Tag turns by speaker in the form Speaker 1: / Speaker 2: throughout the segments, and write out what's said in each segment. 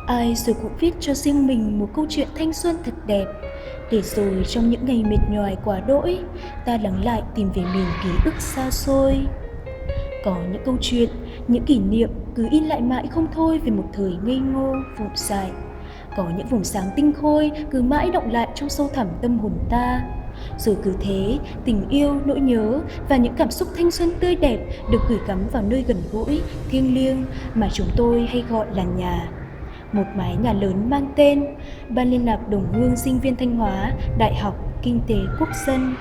Speaker 1: Ai rồi cũng viết cho riêng mình một câu chuyện thanh xuân thật đẹp, để rồi trong những ngày mệt nhoài quá đỗi, ta lắng lại tìm về miền ký ức xa xôi. Có những câu chuyện, những kỷ niệm cứ in lại mãi không thôi về một thời ngây ngô, vụn dại. Có những vùng sáng tinh khôi cứ mãi đọng lại trong sâu thẳm tâm hồn ta. Rồi cứ thế, tình yêu, nỗi nhớ và những cảm xúc thanh xuân tươi đẹp được gửi gắm vào nơi gần gũi, thiêng liêng mà chúng tôi hay gọi là nhà. Một mái nhà lớn mang tên Ban liên lạc đồng hương sinh viên Thanh Hóa, Đại học Kinh tế Quốc dân.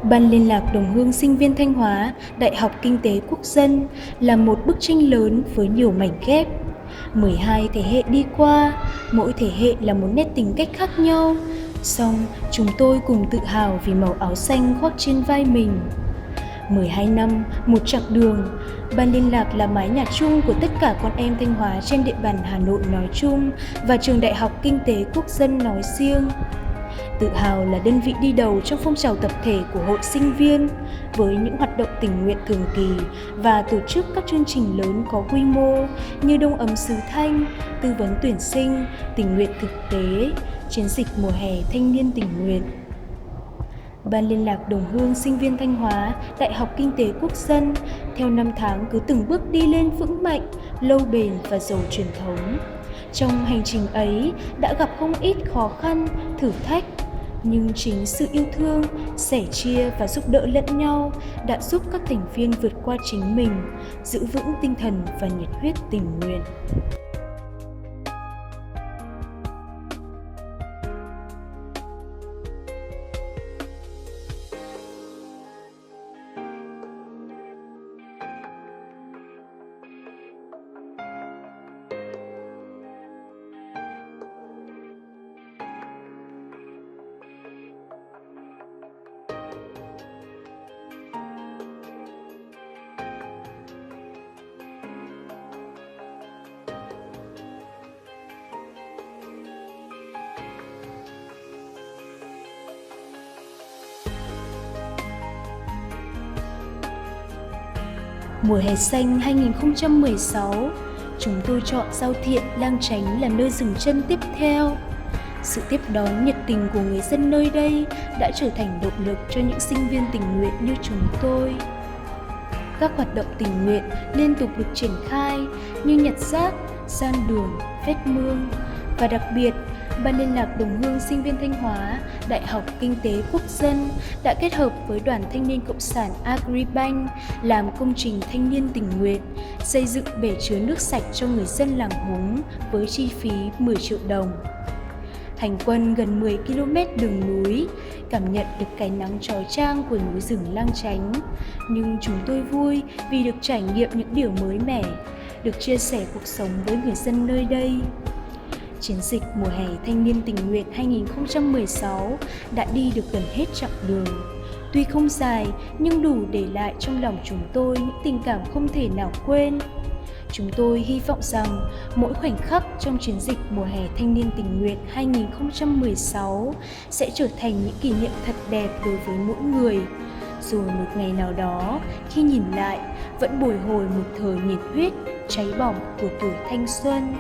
Speaker 1: Ban liên lạc đồng hương sinh viên Thanh Hóa, Đại học Kinh tế Quốc dân là một bức tranh lớn với nhiều mảnh ghép. 12 thế hệ đi qua, mỗi thế hệ là một nét tính cách khác nhau. Song chúng tôi cùng tự hào vì màu áo xanh khoác trên vai mình. 12 năm, một chặng đường, Ban liên lạc là mái nhà chung của tất cả con em Thanh Hóa trên địa bàn Hà Nội nói chung và trường Đại học Kinh tế Quốc dân nói riêng. Tự hào là đơn vị đi đầu trong phong trào tập thể của hội sinh viên với những hoạt động tình nguyện thường kỳ và tổ chức các chương trình lớn có quy mô như Đông ấm xứ Thanh, tư vấn tuyển sinh, tình nguyện thực tế, chiến dịch mùa hè thanh niên tình nguyện. Ban liên lạc đồng hương sinh viên Thanh Hóa, Đại học Kinh tế Quốc dân theo năm tháng cứ từng bước đi lên vững mạnh, lâu bền và giàu truyền thống. Trong hành trình ấy đã gặp không ít khó khăn, thử thách, nhưng chính sự yêu thương, sẻ chia và giúp đỡ lẫn nhau đã giúp các thành viên vượt qua chính mình, giữ vững tinh thần và nhiệt huyết tình nguyện. Mùa hè xanh 2016, chúng tôi chọn Giao Thiện, Lang Chánh là nơi dừng chân tiếp theo. Sự tiếp đón nhiệt tình của người dân nơi đây đã trở thành động lực cho những sinh viên tình nguyện như chúng tôi. Các hoạt động tình nguyện liên tục được triển khai như nhặt rác, san đường, vét mương và đặc biệt, Ban liên lạc đồng hương sinh viên Thanh Hóa, Đại học Kinh tế Quốc dân đã kết hợp với Đoàn Thanh niên Cộng sản Agribank làm công trình thanh niên tình nguyện, xây dựng bể chứa nước sạch cho người dân làng Húng với chi phí 10 triệu đồng. Hành quân gần 10 km đường núi, cảm nhận được cái nắng chói chang của núi rừng Lang Chánh. Nhưng chúng tôi vui vì được trải nghiệm những điều mới mẻ, được chia sẻ cuộc sống với người dân nơi đây. Chiến dịch mùa hè thanh niên tình nguyện 2016 đã đi được gần hết chặng đường. Tuy không dài nhưng đủ để lại trong lòng chúng tôi những tình cảm không thể nào quên. Chúng tôi hy vọng rằng mỗi khoảnh khắc trong chiến dịch mùa hè thanh niên tình nguyện 2016 sẽ trở thành những kỷ niệm thật đẹp đối với mỗi người. Rồi một ngày nào đó, khi nhìn lại, vẫn bồi hồi một thời nhiệt huyết, cháy bỏng của tuổi thanh xuân.